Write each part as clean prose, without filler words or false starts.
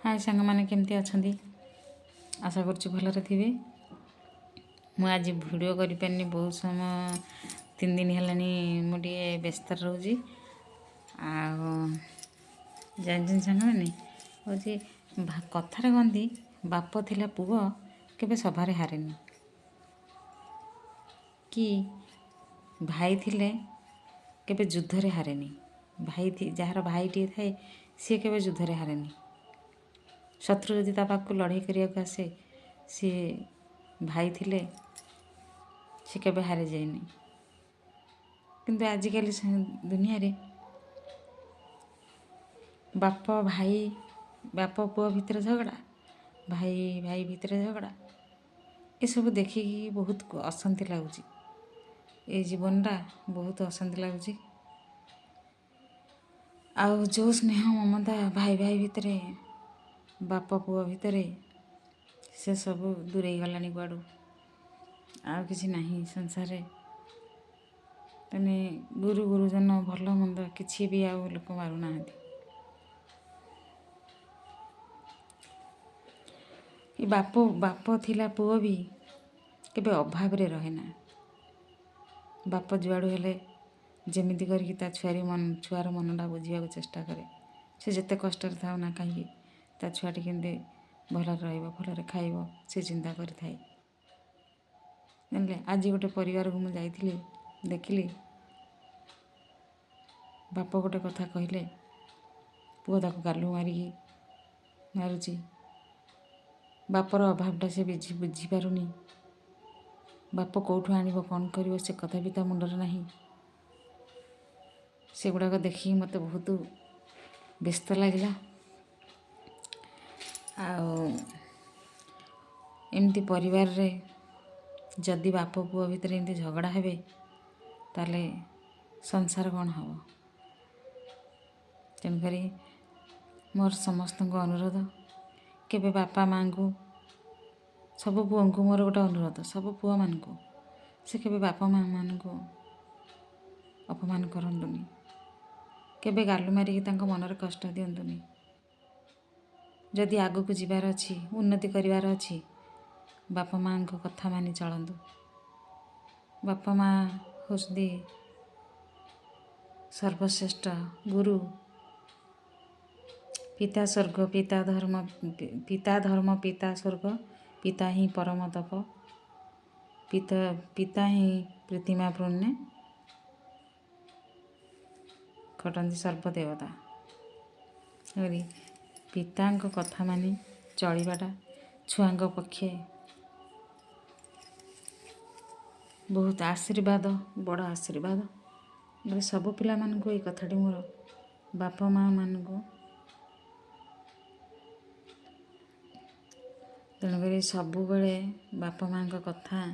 हाय सांग मैंने केमती अच्छी आशा करुच्ची भलरे थे। मु आज वीडियो करें बहुत समय 3 दिन है मुझे व्यस्त रोचे जान सांग मैंने हूँ कथार कहती बाप थिला पुओ केबे सभारे हारेनी कि भाई थिले केबे युद्धरे हारेनी। भाई जार भाईटे थाए सी केबे युद्धरे हारेनी। शत्रु यदि ता पाखକୁ लड़ाई करिया को आसे सी भाई थिले सी केबे हारे जाएनी। किंतु आजिकल दुनिया रे बाप भाई बाप पुओ भितर झगड़ा भाई भाई भितर झगड़ा ये सब देखिकी बहुत अशांति लगुच। ये जीवनटा बहुत अशांति लगुच। आउ जो स्नेह ममता भाई भाई भितर बाप पुओ भितर से सब दूरे गलानी कुआड़ू आउ किसी नहीं संसार तने गुरु गुरुजन भल मंद किसी भी आउ लोक मारूना। बाप बाप थिला पुओ भी केबे अभाव रे रहेना। बाप जुआड़ू हेले जेमिति करके ता छुआर मनटा बुझा चेष्टा करे। से जिते कष्ट था ना कहीं ता छुआटी केमती भल भल खाइब से चिंता करें। आज गोटे परिवार को मुझे देखिली बाप गोटे कथा कहले पुओ ताको गालू मारिकी मारुची। बापर अभावटा से बुझी पारुनी। बाप कौठू आनिब कौन करिवो से कथा भी ता मुंडरे नहीं। से गुड़ाक देखी मत बहुत व्यस्त लगिला। एमती परिवार रे जदि बाप पुओ भितर एमती झगड़ा हेबे ताले संसार कौन हम। तेणुकरी मोर समस्त अनुरोध केबे बापा माँ को सब पुओ को मोर गोटे अनुरोध सब पुओ मान को से केबे बापा माँ मान को अपमान करंतुनी। केबे गालू मारिकी तांको मनरे कष्ट दियंतुनी। जदि आगु को जीवार अच्छी उन्नति करिवार अच्छी बापा माँ को कथा मानी चलतु। बापा माँ होती सर्वश्रेष्ठ गुरु। पिता स्वर्ग पिता धर्म पिता स्वर्ग पिता ही परम तप पिता ही प्रतिमा पुण्य खटंती सर्वदेवता। पिता कथा मानी चलवाटा छुआ पक्षे बहुत आशीर्वाद बड़ आशीर्वाद। सब पिला मानू ये कथाटी मोर बापा माँ मान को तेणुक सबु बेले बापा माँ कथा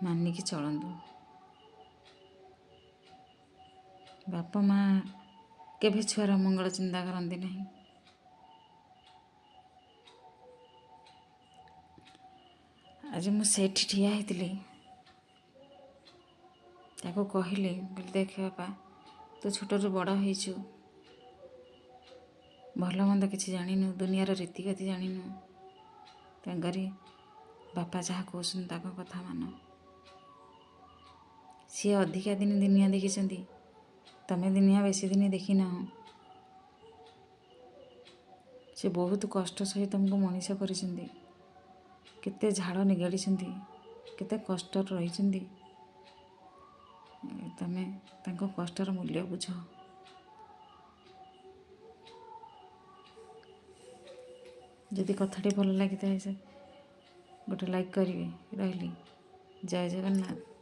मानिकी चलतु। बापा माँ केभे छुआर मंगल चिंता करती नहीं। आज मुझे ठिया होती ताको कहली देख बापा तू छोटू बड़ होइचु भल मंद किसी जानिनु दुनियार रीतिगति जानिनु। तेणुकरी बापा जहाँ कहते ताक कथा मान। सी अधिका दिन दुनिया देखी तमें दुनिया बेसी दिन देखी ना। से बहुत कष्ट सहित तुमको मनीष कर केते झाड़ निगाड़ी केते कष्ट रही तमें तांको कष्टर मूल्य बुझ। जदि कथाटी भल लगी था गोटे लाइक करेंगे। रही जय जगन्नाथ।